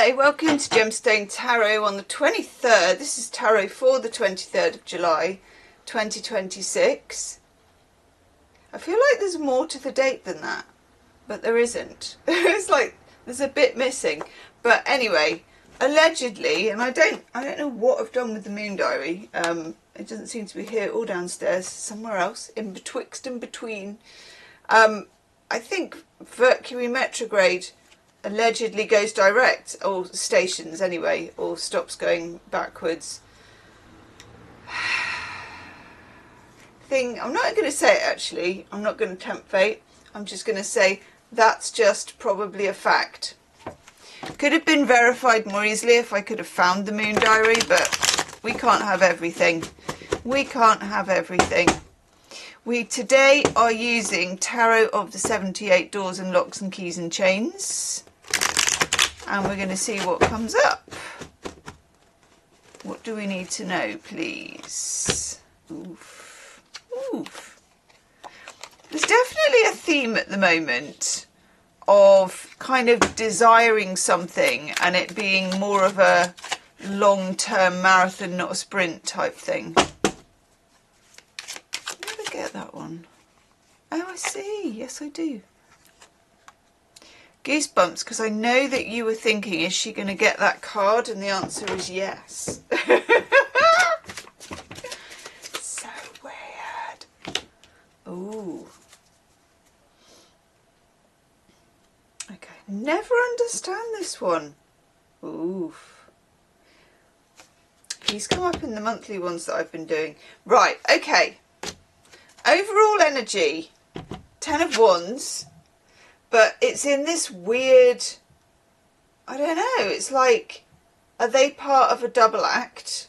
Hi, welcome to Gemstone Tarot on the 23rd. This is tarot for the 23rd of July 2026. I feel like there's more to the date than that, but there isn't. It's like there's a bit missing. But anyway, allegedly, and I don't know what I've done with the moon diary. It doesn't seem to be here or downstairs, somewhere else, in betwixt and between. I think Mercury retrograde allegedly goes direct, or stations anyway, or stops going backwards. I'm not going to say it actually, I'm not going to tempt fate, I'm just going to say that's just probably a fact. Could have been verified more easily if I could have found the moon diary, but we can't have everything. We can't have everything. We today are using Tarot of the 78 Doors and Locks and Keys and Chains. And we're going to see what comes up. What do we need to know, please? Oof. Oof. There's definitely a theme at the moment of kind of desiring something and it being more of a long-term marathon, not a sprint type thing. Never get that one. Oh, I see. Yes, I do. Goosebumps, because I know that you were thinking, is she going to get that card? And the answer is yes. So weird. Ooh. Okay. Never understand this one. Oof. He's come up in the monthly ones that I've been doing. Right, okay. Overall energy, 10 of Wands. But it's in this weird, I don't know, it's like, are they part of a double act,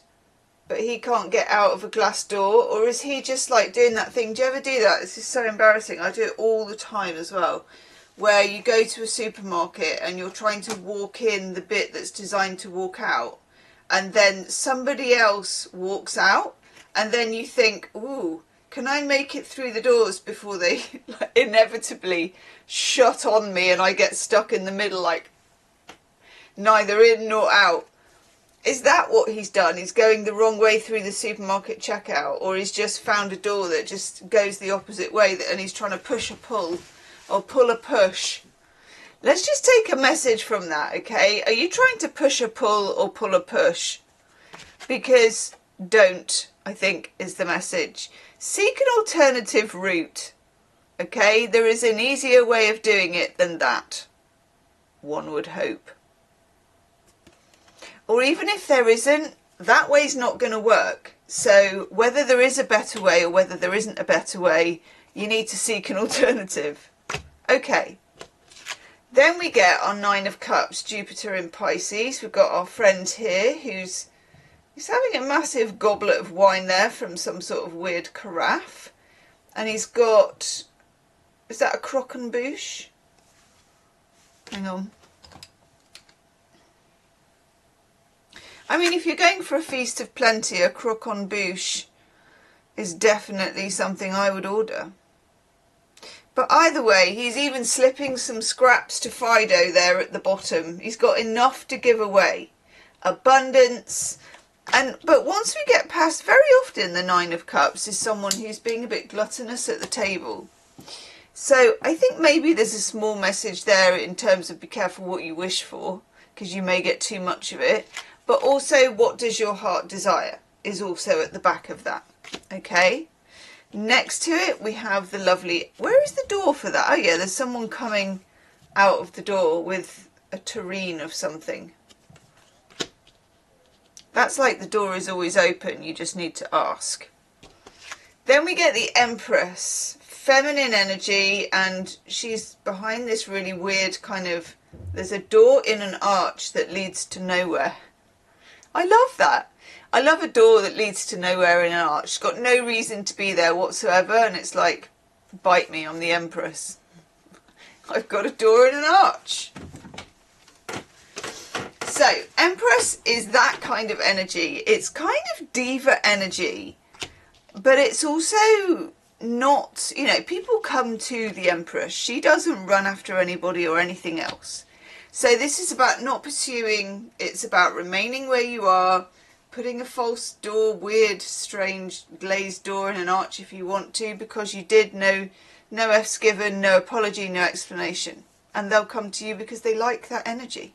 but he can't get out of a glass door? Or is he just like doing that thing? Do you ever do that? This is so embarrassing. I do it all the time as well, where you go to a supermarket and you're trying to walk in the bit that's designed to walk out, and then somebody else walks out, and then you think, ooh, can I make it through the doors before they inevitably shut on me and I get stuck in the middle, like neither in nor out? Is that what he's done? He's going the wrong way through the supermarket checkout, or he's just found a door that just goes the opposite way and he's trying to push a pull or pull a push? Let's just take a message from that, okay? Are you trying to push a pull or pull a push? Because don't, I think, is the message. Seek an alternative route, okay? There is an easier way of doing it than that, one would hope. Or even if there isn't, that way's not going to work. So whether there is a better way or whether there isn't a better way, you need to seek an alternative. Okay. Then we get our 9 of Cups, Jupiter in Pisces. We've got our friend here who's he's having a massive goblet of wine there from some sort of weird carafe. And he's got, is that a croquembouche? Hang on. I mean, if you're going for a feast of plenty, a croquembouche is definitely something I would order. But either way, he's even slipping some scraps to Fido there at the bottom. He's got enough to give away. Abundance. But once we get past, very often the 9 of Cups is someone who's being a bit gluttonous at the table. So I think maybe there's a small message there in terms of be careful what you wish for, because you may get too much of it. But also, what does your heart desire is also at the back of that. Okay. Next to it, we have the lovely, where is the door for that? Oh yeah, there's someone coming out of the door with a tureen of something. That's like the door is always open, you just need to ask. Then we get the Empress, feminine energy, and she's behind this really weird kind of, there's a door in an arch that leads to nowhere. I love that. I love a door that leads to nowhere in an arch. It's got no reason to be there whatsoever, and it's like, bite me, I'm the Empress. I've got a door in an arch. So, Empress is that kind of energy. It's kind of diva energy, but it's also not, you know, people come to the Empress. She doesn't run after anybody or anything else. So this is about not pursuing, it's about remaining where you are, putting a false door, weird, strange glazed door in an arch if you want to, because you did no F's given, no apology, no explanation. And they'll come to you because they like that energy.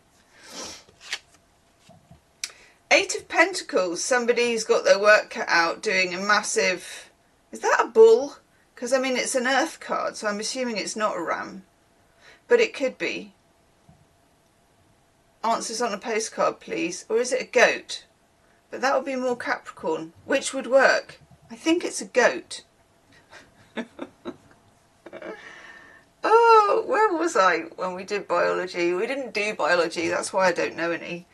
Eight of Pentacles, somebody's got their work cut out doing a massive, is that a bull? Because I mean it's an earth card, so I'm assuming it's not a ram. But it could be. Answers on a postcard, please. Or is it a goat? But that would be more Capricorn. Which would work? I think it's a goat. Oh, where was I when we did biology? We didn't do biology. That's why I don't know any.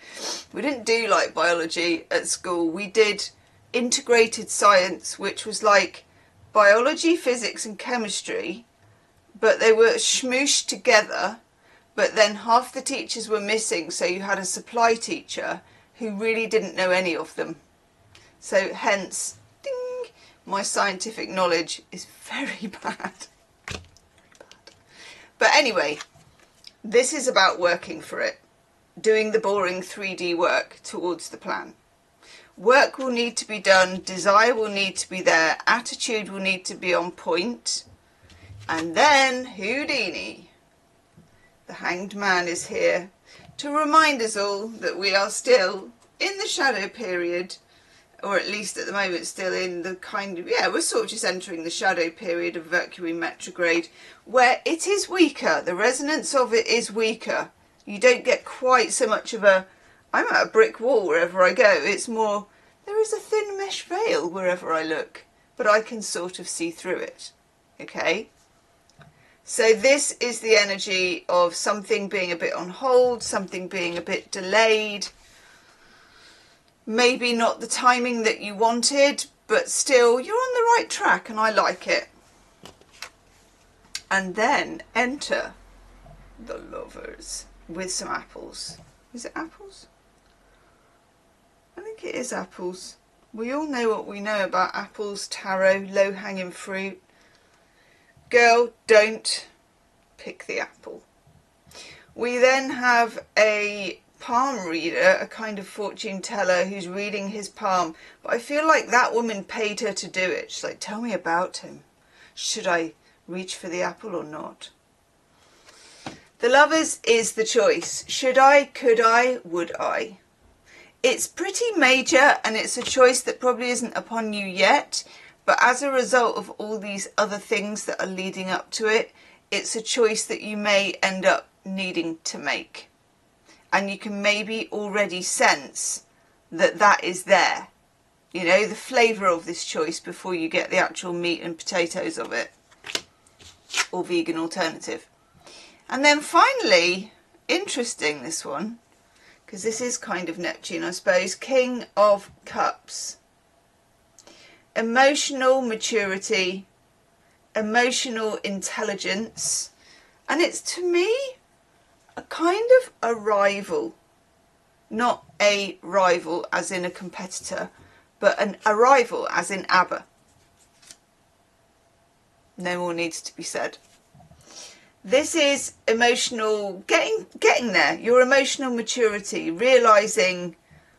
We didn't do like biology at school. We did integrated science, which was like biology, physics and chemistry. But they were smooshed together, but then half the teachers were missing, so you had a supply teacher who really didn't know any of them. So hence, ding, my scientific knowledge is very bad. But anyway, this is about working for it, doing the boring 3D work towards the plan. Work will need to be done, desire will need to be there, attitude will need to be on point. And then Houdini, the Hanged Man, is here to remind us all that we are still in the shadow period, or at least at the moment still in the kind of, yeah, we're sort of just entering the shadow period of Mercury retrograde, where it is weaker. The resonance of it is weaker. You don't get quite so much of a, I'm at a brick wall wherever I go. It's more, there is a thin mesh veil wherever I look, but I can sort of see through it. Okay? So this is the energy of something being a bit on hold, something being a bit delayed. Maybe not the timing that you wanted, but still you're on the right track and I like it. And then enter the Lovers with some apples. Is it apples? I think it is apples. We all know what we know about apples, tarot, low-hanging fruit. Girl, don't pick the apple. We then have a palm reader, a kind of fortune teller who's reading his palm. But I feel like that woman paid her to do it. She's like, tell me about him. Should I reach for the apple or not? The Lovers is the choice. Should I, could I, would I? It's pretty major and it's a choice that probably isn't upon you yet. But as a result of all these other things that are leading up to it, it's a choice that you may end up needing to make. And you can maybe already sense that that is there. You know, the flavour of this choice before you get the actual meat and potatoes of it. Or vegan alternative. And then finally, interesting this one, because this is kind of Neptune, I suppose, King of Cups. Emotional maturity, emotional intelligence, and it's to me a kind of a rival, not a rival as in a competitor, but a rival as in ABBA. No more needs to be said. This is emotional, getting there, your emotional maturity, realising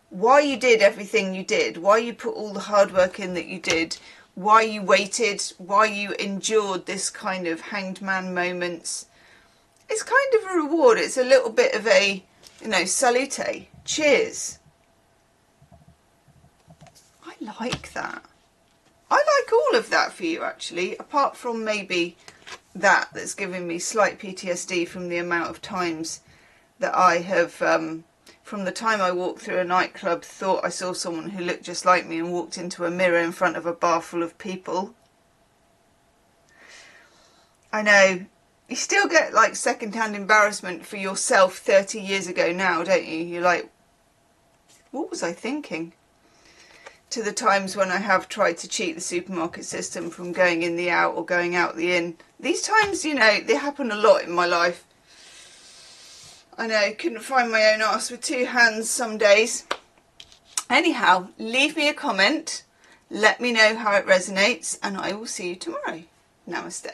why you did everything you did, why you put all the hard work in that you did, why you waited, why you endured this kind of hanged man moments. It's kind of a reward. It's a little bit of a, you know, salute, cheers. I like that. I like all of that for you actually, apart from maybe that's giving me slight PTSD from the amount of times that I have, from the time I walked through a nightclub, thought I saw someone who looked just like me and walked into a mirror in front of a bar full of people. I know. You still get like second-hand embarrassment for yourself 30 years ago now, don't you? You're like, what was I thinking? To the times when I have tried to cheat the supermarket system from going in the out or going out the in. These times, you know, they happen a lot in my life. I know, couldn't find my own arse with two hands some days. Anyhow, leave me a comment. Let me know how it resonates and I will see you tomorrow. Namaste.